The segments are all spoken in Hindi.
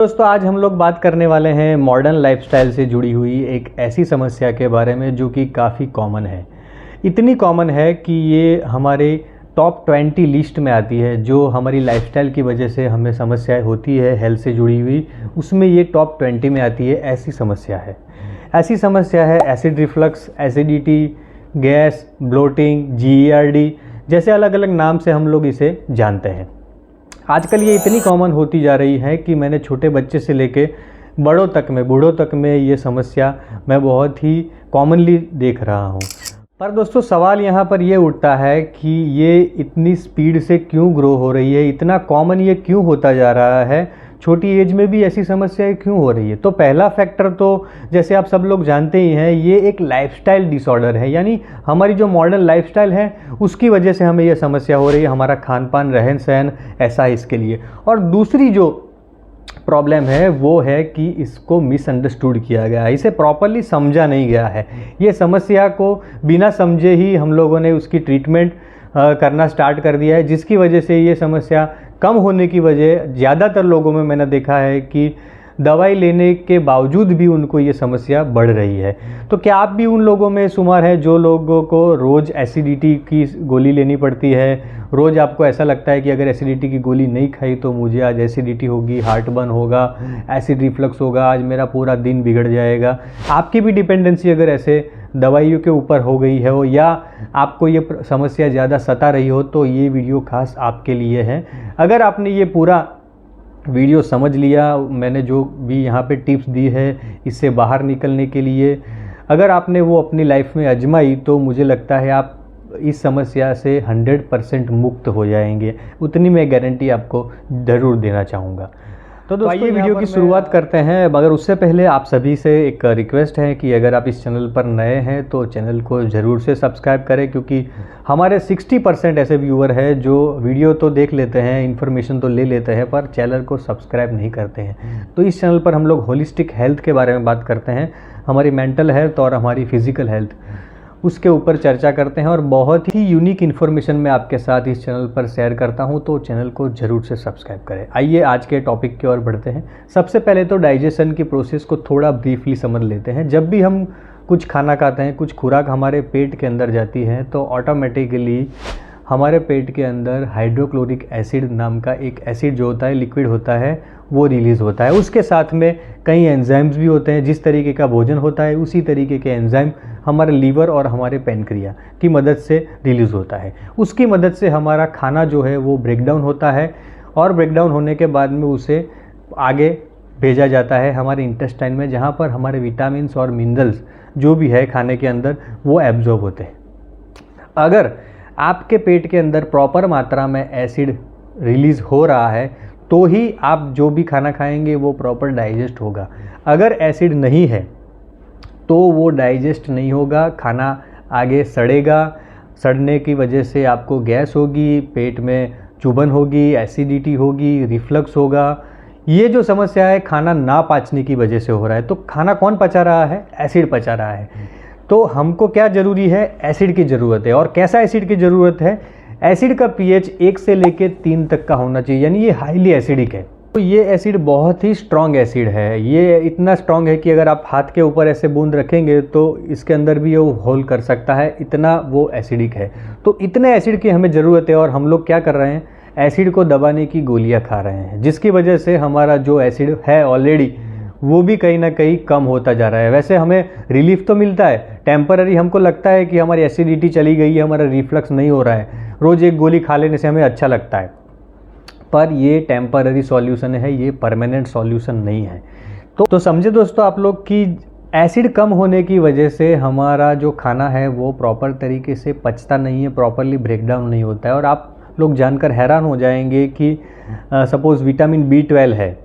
दोस्तों आज हम लोग बात करने वाले हैं मॉडर्न लाइफस्टाइल से जुड़ी हुई एक ऐसी समस्या के बारे में जो कि काफ़ी कॉमन है। इतनी कॉमन है कि ये हमारे टॉप 20 लिस्ट में आती है। जो हमारी लाइफस्टाइल की वजह से हमें समस्याएं होती है हेल्थ से जुड़ी हुई, उसमें ये टॉप 20 में आती है। ऐसी समस्या है acid reflux, acidity, gas, bloating, GERD जैसे अलग अलग नाम से हम लोग इसे जानते हैं। आजकल ये इतनी कॉमन होती जा रही है कि मैंने छोटे बच्चे से लेके बूढ़ों तक में ये समस्या मैं बहुत ही कॉमनली देख रहा हूँ। पर दोस्तों सवाल यहाँ पर ये उठता है कि ये इतनी स्पीड से क्यों ग्रो हो रही है, इतना कॉमन ये क्यों होता जा रहा है, छोटी एज में भी ऐसी समस्याएं क्यों हो रही है। तो पहला फैक्टर तो जैसे आप सब लोग जानते ही हैं, ये एक लाइफस्टाइल डिसऑर्डर है। यानी हमारी जो मॉडर्न लाइफस्टाइल है उसकी वजह से हमें यह समस्या हो रही है। हमारा खान पान, रहन सहन ऐसा है इसके लिए। और दूसरी जो प्रॉब्लम है वो है कि इसको मिसअंडरस्टूड किया गया है, इसे प्रॉपरली समझा नहीं गया है। ये समस्या को बिना समझे ही हम लोगों ने उसकी ट्रीटमेंट करना स्टार्ट कर दिया है, जिसकी वजह से ये समस्या कम होने की वजह ज़्यादातर लोगों में मैंने देखा है कि दवाई लेने के बावजूद भी उनको ये समस्या बढ़ रही है। तो क्या आप भी उन लोगों में शुमार हैं जो लोगों को रोज़ एसिडिटी की गोली लेनी पड़ती है? रोज़ आपको ऐसा लगता है कि अगर एसिडिटी की गोली नहीं खाई तो मुझे आज एसिडिटी होगी, हार्ट बर्न होगा, एसिड रिफ्लक्स होगा, आज मेरा पूरा दिन बिगड़ जाएगा। आपकी भी डिपेंडेंसी अगर ऐसे दवाइयों के ऊपर हो गई है हो, या आपको ये समस्या ज़्यादा सता रही हो, तो ये वीडियो खास आपके लिए है। अगर आपने ये पूरा वीडियो समझ लिया, मैंने जो भी यहाँ पे टिप्स दी है इससे बाहर निकलने के लिए, अगर आपने वो अपनी लाइफ में आजमाई, तो मुझे लगता है आप इस समस्या से 100% मुक्त हो जाएंगे। उतनी मैं गारंटी आपको ज़रूर देना चाहूँगा। तो दोस्तों ये वीडियो की शुरुआत करते हैं, मगर उससे पहले आप सभी से एक रिक्वेस्ट है कि अगर आप इस चैनल पर नए हैं तो चैनल को ज़रूर से सब्सक्राइब करें, क्योंकि हमारे 60% ऐसे व्यूअर हैं जो वीडियो तो देख लेते हैं, इन्फॉर्मेशन तो ले लेते हैं, पर चैनल को सब्सक्राइब नहीं करते हैं। तो इस चैनल पर हम लोग होलिस्टिक हेल्थ के बारे में बात करते हैं, हमारी मेंटल हेल्थ और हमारी फिजिकल हेल्थ, उसके ऊपर चर्चा करते हैं और बहुत ही यूनिक इन्फॉर्मेशन मैं आपके साथ इस चैनल पर शेयर करता हूं। तो चैनल को ज़रूर से सब्सक्राइब करें। आइए आज के टॉपिक की ओर बढ़ते हैं। सबसे पहले तो डाइजेशन की प्रोसेस को थोड़ा ब्रीफली समझ लेते हैं। जब भी हम कुछ खाना खाते हैं, कुछ खुराक हमारे पेट के अंदर जाती है, तो ऑटोमेटिकली हमारे पेट के अंदर हाइड्रोक्लोरिक एसिड नाम का एक एसिड जो होता है, लिक्विड होता है, वो रिलीज़ होता है। उसके साथ में कई एंजाइम्स भी होते हैं। जिस तरीके का भोजन होता है उसी तरीके के एंजाइम हमारे लीवर और हमारे पैनक्रिया की मदद से रिलीज़ होता है। उसकी मदद से हमारा खाना जो है वो ब्रेकडाउन होता है, और ब्रेकडाउन होने के बाद में उसे आगे भेजा जाता है हमारे इंटेस्टाइन में, जहाँ पर हमारे विटामिन्स और मिनरल्स जो भी है खाने के अंदर वो एब्जॉर्ब होते हैं। अगर आपके पेट के अंदर प्रॉपर मात्रा में एसिड रिलीज़ हो रहा है तो ही आप जो भी खाना खाएंगे वो प्रॉपर डाइजेस्ट होगा। अगर एसिड नहीं है तो वो डाइजेस्ट नहीं होगा, खाना आगे सड़ेगा, सड़ने की वजह से आपको गैस होगी, पेट में चुभन होगी, एसिडिटी होगी, रिफ्लक्स होगा। ये जो समस्या है खाना ना पचने की वजह से हो रहा है। तो खाना कौन पचा रहा है? एसिड पचा रहा है। तो हमको क्या ज़रूरी है? एसिड की ज़रूरत है। और कैसा एसिड की ज़रूरत है? एसिड का pH 1 से लेकर 3 तक का होना चाहिए, यानी ये हाईली एसिडिक है। तो ये एसिड बहुत ही स्ट्रॉन्ग एसिड है। ये इतना स्ट्रॉन्ग है कि अगर आप हाथ के ऊपर ऐसे बूंद रखेंगे तो इसके अंदर भी वो होल कर सकता है, इतना वो एसिडिक है। तो इतने एसिड की हमें ज़रूरत है, और हम लोग क्या कर रहे हैं? एसिड को दबाने की गोलियाँ खा रहे हैं, जिसकी वजह से हमारा जो एसिड है ऑलरेडी वो भी कहीं ना कहीं कम होता जा रहा है। वैसे हमें रिलीफ तो मिलता है टेम्पररी, हमको लगता है कि हमारी एसिडिटी चली गई है, हमारा रिफ्लक्स नहीं हो रहा है, रोज़ एक गोली खा लेने से हमें अच्छा लगता है, पर ये टेम्पररी सॉल्यूशन है, ये परमानेंट सॉल्यूशन नहीं है। तो समझे दोस्तों आप लोग कि एसिड कम होने की वजह से हमारा जो खाना है वो प्रॉपर तरीके से पचता नहीं है, प्रॉपरली ब्रेकडाउन नहीं होता है। और आप लोग जानकर हैरान हो जाएंगे कि सपोज़ विटामिन B12 है,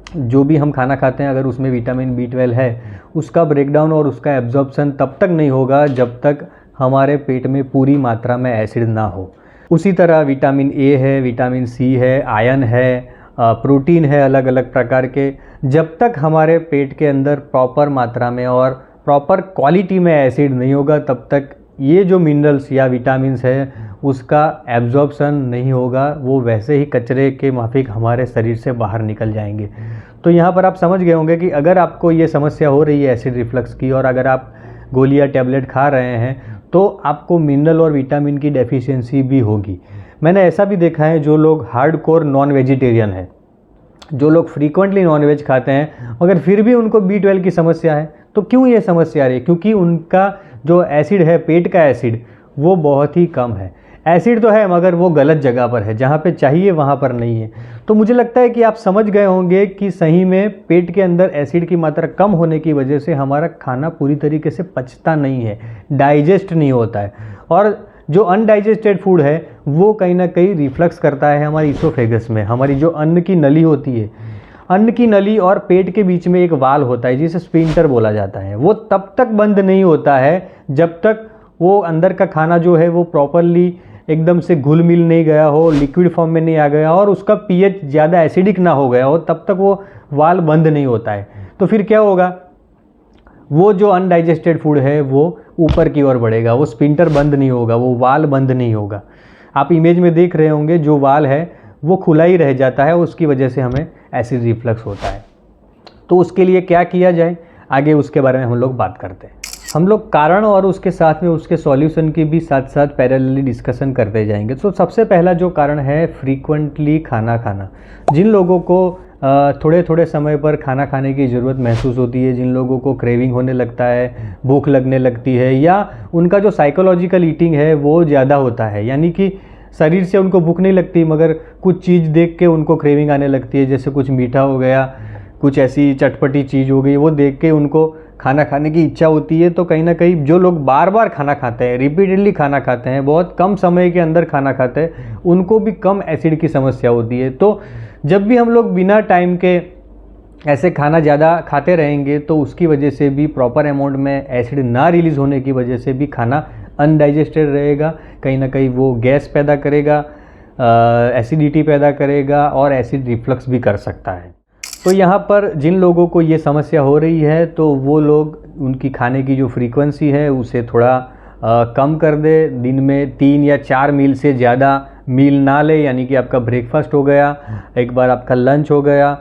जो भी हम खाना खाते हैं अगर उसमें विटामिन B12 है, उसका ब्रेकडाउन और उसका एब्जॉर्प्शन तब तक नहीं होगा जब तक हमारे पेट में पूरी मात्रा में एसिड ना हो। उसी तरह विटामिन A है, विटामिन C है, आयरन है, प्रोटीन है अलग अलग प्रकार के, जब तक हमारे पेट के अंदर प्रॉपर मात्रा में और प्रॉपर क्वालिटी में एसिड नहीं होगा, तब तक ये जो मिनरल्स या विटामिन्स है उसका एब्जॉर्प्शन नहीं होगा, वो वैसे ही कचरे के माफिक हमारे शरीर से बाहर निकल जाएंगे। तो यहाँ पर आप समझ गए होंगे कि अगर आपको ये समस्या हो रही है एसिड रिफ्लक्स की, और अगर आप गोलियाँ टैबलेट खा रहे हैं, तो आपको मिनरल और विटामिन की डेफिशिएंसी भी होगी। मैंने ऐसा भी देखा है, जो लोग हार्डकोर नॉन वेजिटेरियन हैं, जो लोग फ्रीक्वेंटली नॉनवेज खाते हैं, मगर फिर भी उनको B12 की समस्या है। तो क्यों ये समस्या आ रही है? क्योंकि उनका जो एसिड है, पेट का एसिड, वो बहुत ही कम है। एसिड तो है मगर वो गलत जगह पर है, जहाँ पे चाहिए वहाँ पर नहीं है। तो मुझे लगता है कि आप समझ गए होंगे कि सही में पेट के अंदर एसिड की मात्रा कम होने की वजह से हमारा खाना पूरी तरीके से पचता नहीं है, डाइजेस्ट नहीं होता है, और जो अनडाइजेस्टेड फूड है वो कहीं ना कहीं रिफ्लक्स करता है हमारी इसोफेगस में। हमारी जो अन्न की नली होती है, अन्न की नली और पेट के बीच में एक वाल होता है जिसे स्फिंक्टर बोला जाता है। वो तब तक बंद नहीं होता है जब तक वो अंदर का खाना जो है वो प्रॉपरली एकदम से घुल मिल नहीं गया हो, लिक्विड फॉर्म में नहीं आ गया और उसका पीएच ज़्यादा एसिडिक ना हो गया हो, तब तक वो वाल बंद नहीं होता है। तो फिर क्या होगा, वो जो अनडाइजेस्टेड फूड है वो ऊपर की ओर बढ़ेगा, वो स्फिंक्टर बंद नहीं होगा, वो वाल बंद नहीं होगा। आप इमेज में देख रहे होंगे जो वाल है वो खुला ही रह जाता है, उसकी वजह से हमें एसिड रिफ्लक्स होता है। तो उसके लिए क्या किया जाए, आगे उसके बारे में हम लोग बात करते हैं। हम लोग कारण और उसके साथ में उसके सॉल्यूशन की भी साथ साथ पैरेलली डिस्कशन करते जाएंगे। तो सबसे पहला जो कारण है फ्रीक्वेंटली खाना खाना। जिन लोगों को थोड़े थोड़े समय पर खाना खाने की ज़रूरत महसूस होती है, जिन लोगों को क्रेविंग होने लगता है, भूख लगने लगती है, या उनका जो साइकोलॉजिकल ईटिंग है वो ज़्यादा होता है, यानी कि शरीर से उनको भूख नहीं लगती मगर कुछ चीज़ देख के उनको क्रेविंग आने लगती है, जैसे कुछ मीठा हो गया, कुछ ऐसी चटपटी चीज़ हो गई, वो देख के उनको खाना खाने की इच्छा होती है। तो कहीं ना कहीं जो लोग बार बार खाना खाते हैं, रिपीटेडली खाना खाते हैं, बहुत कम समय के अंदर खाना खाते हैं, उनको भी कम एसिड की समस्या होती है। तो जब भी हम लोग बिना टाइम के ऐसे खाना ज़्यादा खाते रहेंगे तो उसकी वजह से भी प्रॉपर अमाउंट में एसिड ना रिलीज़ होने की वजह से भी खाना अनडाइजेस्टेड रहेगा, कहीं ना कहीं वो गैस पैदा करेगा, एसिडिटी पैदा करेगा और एसिड रिफ्लक्स भी कर सकता है। तो यहाँ पर जिन लोगों को ये समस्या हो रही है तो वो लोग उनकी खाने की जो फ्रीक्वेंसी है उसे थोड़ा कम कर दे। दिन में 3 या 4 मील से ज़्यादा मील ना ले, यानी कि आपका ब्रेकफास्ट हो गया, एक बार आपका लंच हो गया,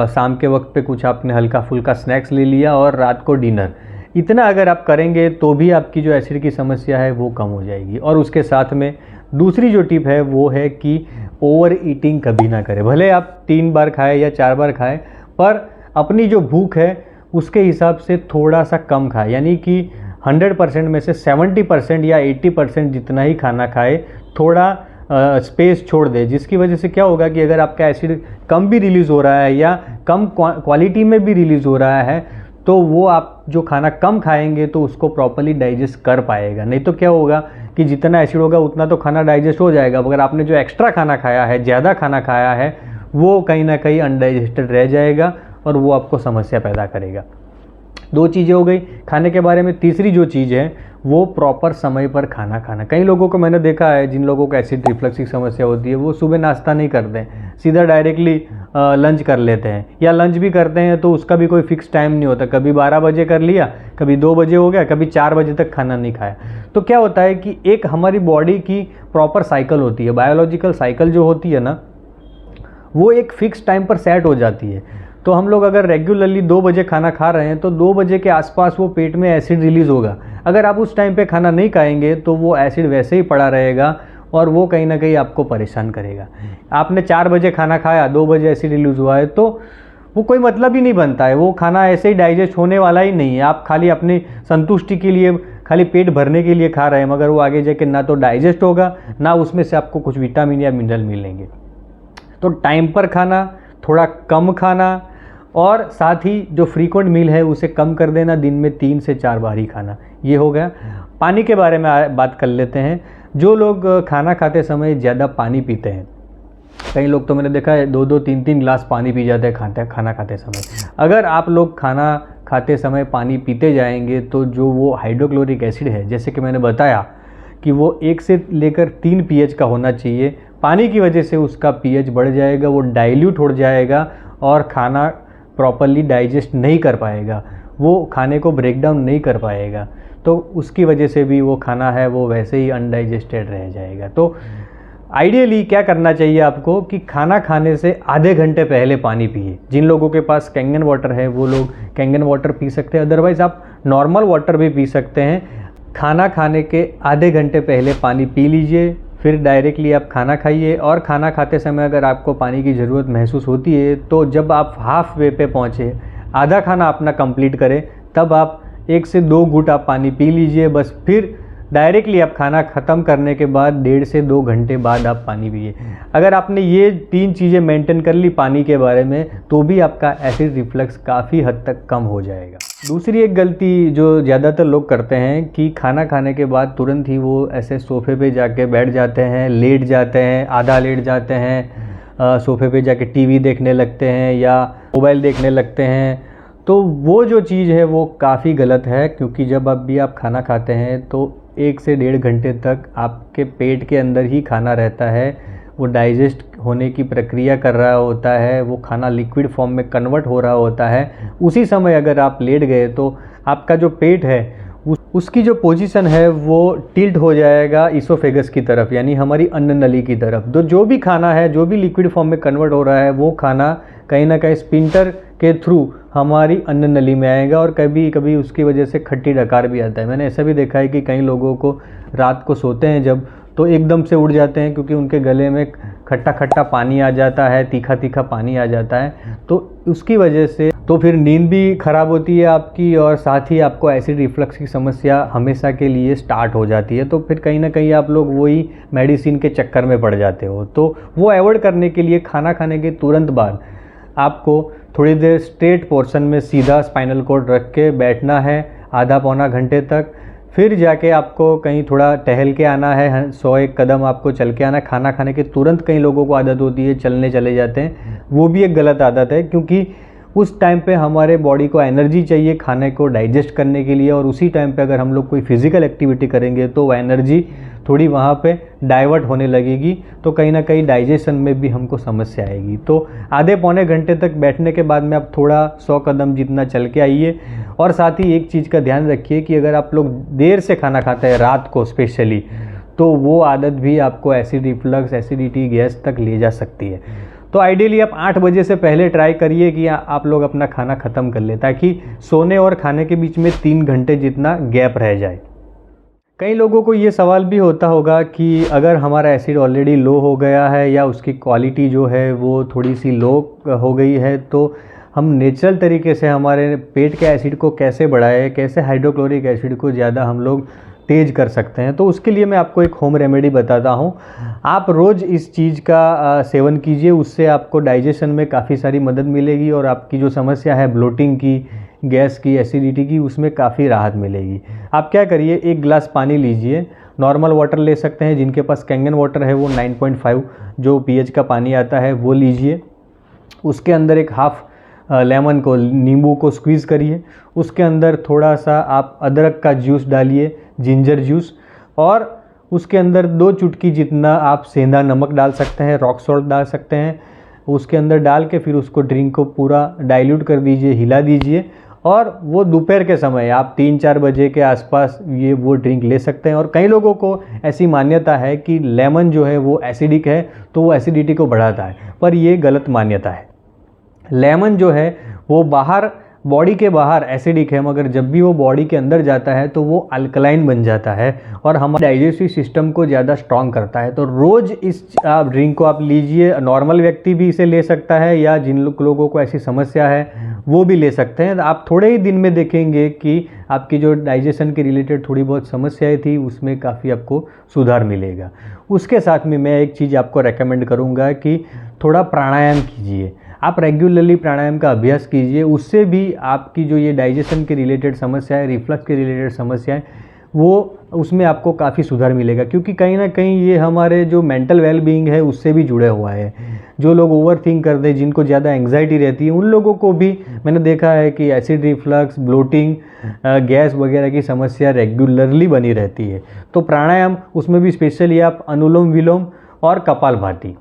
शाम के वक्त पे कुछ आपने हल्का फुल्का स्नैक्स ले लिया और रात को डिनर। इतना अगर आप करेंगे तो भी आपकी जो एसिड की समस्या है वो कम हो जाएगी। और उसके साथ में दूसरी जो टिप है वो है कि ओवर ईटिंग कभी ना करें। भले आप 3 बार खाएं या 4 बार खाएं, पर अपनी जो भूख है उसके हिसाब से थोड़ा सा कम खाएं, यानी कि 100% में से 70% या 80% जितना ही खाना खाए, थोड़ा स्पेस छोड़ दे, जिसकी वजह से क्या होगा कि अगर आपका एसिड कम भी रिलीज़ हो रहा है या कम क्वालिटी में भी रिलीज़ हो रहा है तो वो आप जो खाना कम खाएंगे तो उसको प्रॉपर्ली डाइजेस्ट कर पाएगा। नहीं तो क्या होगा कि जितना एसिड होगा उतना तो खाना डाइजेस्ट हो जाएगा, मगर आपने जो एक्स्ट्रा खाना खाया है, ज़्यादा खाना खाया है, वो कहीं ना कहीं अनडाइजेस्टेड रह जाएगा और वो आपको समस्या पैदा करेगा। 2 चीज़ें हो गई खाने के बारे में। तीसरी जो चीज़ है वो प्रॉपर समय पर खाना खाना। कई लोगों को मैंने देखा है, जिन लोगों को एसिड रिफ्लक्स की समस्या होती है, वो सुबह नाश्ता नहीं करते हैं, सीधा डायरेक्टली लंच कर लेते हैं, या लंच भी करते हैं तो उसका भी कोई फिक्स टाइम नहीं होता। कभी 12 बजे कर लिया, कभी 2 बजे हो गया, कभी 4 बजे तक खाना नहीं खाया। तो क्या होता है कि एक हमारी बॉडी की प्रॉपर साइकिल होती है, बायोलॉजिकल साइकिल जो होती है ना, वो एक फिक्स टाइम पर सेट हो जाती है। तो हम लोग अगर रेगुलरली 2 बजे खाना खा रहे हैं तो 2 बजे के आसपास वो पेट में एसिड रिलीज़ होगा। अगर आप उस टाइम पे खाना नहीं खाएंगे तो वो एसिड वैसे ही पड़ा रहेगा और वो कहीं ना कहीं आपको परेशान करेगा। आपने 4 बजे खाना खाया, 2 बजे एसिड रिलीज़ हुआ है, तो वो कोई मतलब ही नहीं बनता है, वो खाना ऐसे ही डाइजेस्ट होने वाला ही नहीं है। आप खाली अपनी संतुष्टि के लिए, खाली पेट भरने के लिए खा रहे हैं, मगर वो आगे जाके ना तो डाइजेस्ट होगा, ना उसमें से आपको कुछ विटामिन या मिनरल मिलेंगे। तो टाइम पर खाना, थोड़ा कम खाना, और साथ ही जो फ्रीक्वेंट मील है उसे कम कर देना, दिन में 3 से 4 बार ही खाना। ये हो गया। पानी के बारे में बात कर लेते हैं। जो लोग खाना खाते समय ज़्यादा पानी पीते हैं, कई लोग तो मैंने देखा है 2-2, 3-3 गिलास पानी पी जाते हैं खाना खाते समय। अगर आप लोग खाना खाते समय पानी पीते जाएंगे तो जो वो हाइड्रोक्लोरिक एसिड है, जैसे कि मैंने बताया कि वो 1 से लेकर 3 pH का होना चाहिए, पानी की वजह से उसका pH बढ़ जाएगा, वो डाइल्यूट हो जाएगा और खाना प्रॉपरली डाइजेस्ट नहीं कर पाएगा, वो खाने को ब्रेक डाउन नहीं कर पाएगा, तो उसकी वजह से भी वो खाना है वो वैसे ही अनडाइजेस्टेड रह जाएगा। तो आइडियली क्या करना चाहिए आपको कि खाना खाने से आधे घंटे पहले पानी पिए। जिन लोगों के पास कैंगन वाटर है वो लोग कैंगन वाटर पी सकते हैं, अदरवाइज़ आप नॉर्मल वाटर भी पी सकते हैं। खाना खाने के आधे घंटे पहले पानी पी लीजिए, फिर डायरेक्टली आप खाना खाइए। और खाना खाते समय अगर आपको पानी की ज़रूरत महसूस होती है तो जब आप हाफ वे पे पहुँचे, आधा खाना अपना कंप्लीट करें, तब आप 1 से 2 घूंट आप पानी पी लीजिए बस। फिर डायरेक्टली आप खाना ख़त्म करने के बाद 1.5 से 2 घंटे बाद आप पानी पिए। अगर आपने ये 3 चीज़ें मेंटेन कर ली पानी के बारे में, तो भी आपका एसिड रिफ्लक्स काफ़ी हद तक कम हो जाएगा। दूसरी एक गलती जो ज़्यादातर लोग करते हैं कि खाना खाने के बाद तुरंत ही वो ऐसे सोफ़े पे जाके बैठ जाते हैं, लेट जाते हैं, आधा लेट जाते हैं, सोफ़े पे जाके टीवी देखने लगते हैं या मोबाइल देखने लगते हैं। तो वो जो चीज़ है वो काफ़ी गलत है, क्योंकि जब भी आप खाना खाते हैं तो 1 से 1.5 घंटे तक आपके पेट के अंदर ही खाना रहता है, वो डाइजेस्ट होने की प्रक्रिया कर रहा होता है, वो खाना लिक्विड फॉर्म में कन्वर्ट हो रहा होता है। उसी समय अगर आप लेट गए तो आपका जो पेट है उसकी जो पोजीशन है वो टिल्ट हो जाएगा इसोफेगस की तरफ, यानी हमारी अन्न नली की तरफ। तो जो भी खाना है, जो भी लिक्विड फॉर्म में कन्वर्ट हो रहा है, वो खाना कहीं ना कहीं स्पिंटर के थ्रू हमारी अन्न नली में आएगा और कभी कभी उसकी वजह से खट्टी डकार भी आता है। मैंने ऐसा भी देखा है कि कई लोगों को रात को सोते हैं जब, तो एकदम से उठ जाते हैं क्योंकि उनके गले में खट्टा खट्टा पानी आ जाता है, तीखा तीखा पानी आ जाता है। तो उसकी वजह से तो फिर नींद भी ख़राब होती है आपकी, और साथ ही आपको एसिड रिफ्लक्स की समस्या हमेशा के लिए स्टार्ट हो जाती है। तो फिर कहीं ना कहीं आप लोग वही मेडिसिन के चक्कर में पड़ जाते हो। तो वो अवॉइड करने के लिए खाना खाने के तुरंत बाद आपको थोड़ी देर स्ट्रेट पोर्शन में सीधा स्पाइनल कॉर्ड रख के बैठना है आधा पौना घंटे तक। फिर जाके आपको कहीं थोड़ा टहल के आना है, 100-1 कदम आपको चल के आना है। खाना खाने के तुरंत कई लोगों को आदत होती है चलने चले जाते हैं, वो भी एक गलत आदत है, क्योंकि उस टाइम पे हमारे बॉडी को एनर्जी चाहिए खाने को डाइजेस्ट करने के लिए, और उसी टाइम पे अगर हम लोग कोई फिज़िकल एक्टिविटी करेंगे तो वो एनर्जी थोड़ी वहाँ पे डाइवर्ट होने लगेगी, तो कहीं ना कहीं डाइजेशन में भी हमको समस्या आएगी। तो आधे पौने घंटे तक बैठने के बाद में आप थोड़ा 100 कदम जितना चल के आइए। और साथ ही एक चीज़ का ध्यान रखिए कि अगर आप लोग देर से खाना खाते हैं रात को स्पेशली, तो वो आदत भी आपको एसिड रिफ्लक्स, एसिडिटी, गैस तक ले जा सकती है। तो आइडियली आप 8 बजे से पहले ट्राई करिए कि आप लोग अपना खाना ख़त्म कर लें, ताकि सोने और खाने के बीच में 3 घंटे जितना गैप रह जाए। कई लोगों को ये सवाल भी होता होगा कि अगर हमारा एसिड ऑलरेडी लो हो गया है या उसकी क्वालिटी जो है वो थोड़ी सी लो हो गई है, तो हम नेचुरल तरीके से हमारे पेट के एसिड को कैसे बढ़ाएं, कैसे हाइड्रोक्लोरिक एसिड को ज़्यादा हम लोग तेज़ कर सकते हैं। तो उसके लिए मैं आपको एक होम रेमेडी बताता हूँ। आप रोज़ इस चीज़ का सेवन कीजिए, उससे आपको डाइजेशन में काफ़ी सारी मदद मिलेगी और आपकी जो समस्या है ब्लोटिंग की, गैस की, एसिडिटी की, उसमें काफ़ी राहत मिलेगी। आप क्या करिए, 1 गिलास पानी लीजिए, नॉर्मल वाटर ले सकते हैं, जिनके पास कैंगन वाटर है वो 9.5 जो pH का पानी आता है वो लीजिए। उसके अंदर एक हाफ लेमन को, नींबू को स्क्वीज़ करिए। उसके अंदर थोड़ा सा आप अदरक का जूस डालिए, जिंजर जूस, और उसके अंदर 2 चुटकी जितना आप सेंधा नमक डाल सकते हैं, रॉक सॉल्ट डाल सकते हैं। उसके अंदर डाल के फिर उसको ड्रिंक को पूरा डाइल्यूट कर दीजिए, हिला दीजिए, और वो दोपहर के समय आप 3-4 बजे के आसपास ये वो ड्रिंक ले सकते हैं। और कई लोगों को ऐसी मान्यता है कि लेमन जो है वो एसिडिक है, तो वो एसिडिटी को बढ़ाता है, पर ये गलत मान्यता है। लेमन जो है वो बाहर, बॉडी के बाहर एसिडिक है, मगर जब भी वो बॉडी के अंदर जाता है तो वो अल्कलाइन बन जाता है और हमारे डाइजेस्टिव सिस्टम को ज़्यादा स्ट्रॉन्ग करता है। तो रोज़ इस ड्रिंक को आप लीजिए। नॉर्मल व्यक्ति भी इसे ले सकता है या जिन लोगों को ऐसी समस्या है वो भी ले सकते हैं। आप थोड़े ही दिन में देखेंगे कि आपकी जो डाइजेशन के रिलेटेड थोड़ी बहुत समस्याएं थी उसमें काफ़ी आपको सुधार मिलेगा। उसके साथ में मैं एक चीज़ आपको रेकमेंड करूँगा कि थोड़ा प्राणायाम कीजिए। आप रेगुलरली प्राणायाम का अभ्यास कीजिए, उससे भी आपकी जो ये डाइजेशन के रिलेटेड समस्या है, रिफ्लक्स के रिलेटेड समस्या है, वो उसमें आपको काफ़ी सुधार मिलेगा, क्योंकि कहीं ना कहीं ये हमारे जो मेंटल वेल बीइंग है उससे भी जुड़े हुआ है। जो लोग ओवर थिंक करते हैं, जिनको ज़्यादा एंग्जाइटी रहती है, उन लोगों को भी मैंने देखा है कि एसिड रिफ्लक्स, ब्लोटिंग, गैस वगैरह की समस्या रेगुलरली बनी रहती है। तो प्राणायाम, उसमें भी स्पेशली आप अनुलोम विलोम और कपालभाति,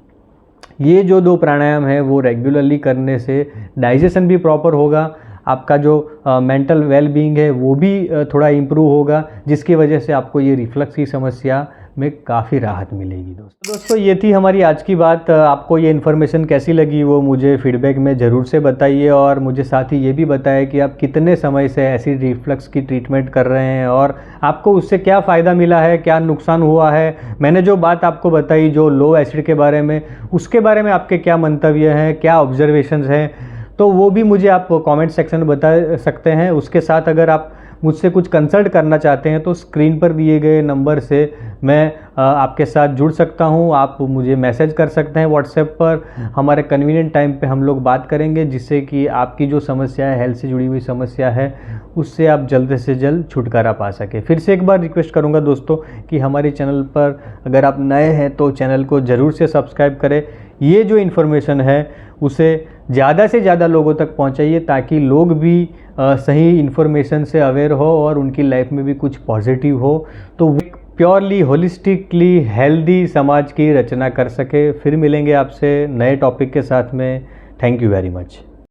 ये जो 2 प्राणायाम है वो रेगुलरली करने से डाइजेशन भी प्रॉपर होगा, आपका जो मेंटल वेल बीइंग है वो भी थोड़ा इम्प्रूव होगा, जिसकी वजह से आपको ये रिफ्लक्स की समस्या में काफ़ी राहत मिलेगी। दोस्तों ये थी हमारी आज की बात। आपको ये इन्फॉर्मेशन कैसी लगी वो मुझे फीडबैक में ज़रूर से बताइए, और मुझे साथ ही ये भी बताएं कि आप कितने समय से एसिड रिफ्लक्स की ट्रीटमेंट कर रहे हैं और आपको उससे क्या फ़ायदा मिला है, क्या नुकसान हुआ है। मैंने जो बात आपको बताई जो लो एसिड के बारे में, उसके बारे में आपके क्या मंतव्य हैं, क्या ऑब्जर्वेशंस हैं, तो वो भी मुझे आप कमेंट सेक्शन में बता सकते हैं। उसके साथ अगर आप मुझसे कुछ कंसल्ट करना चाहते हैं तो स्क्रीन पर दिए गए नंबर से मैं आपके साथ जुड़ सकता हूं। आप मुझे मैसेज कर सकते हैं व्हाट्सएप पर। हमारे कन्वीनियंट टाइम पे हम लोग बात करेंगे, जिससे कि आपकी जो समस्या है, हेल्थ से जुड़ी हुई समस्या है, उससे आप जल्द से जल्द छुटकारा पा सके। फिर से एक बार रिक्वेस्ट करूंगा दोस्तों कि हमारे चैनल पर अगर आप नए हैं तो चैनल को ज़रूर से सब्सक्राइब करें। ये जो इन्फॉर्मेशन है उसे ज़्यादा से ज़्यादा लोगों तक पहुंचाइए, ताकि लोग भी सही इन्फॉर्मेशन से अवेयर हो और उनकी लाइफ में भी कुछ पॉजिटिव हो, तो वो एक प्योरली होलिस्टिकली हेल्दी समाज की रचना कर सके। फिर मिलेंगे आपसे नए टॉपिक के साथ में। Thank you very much.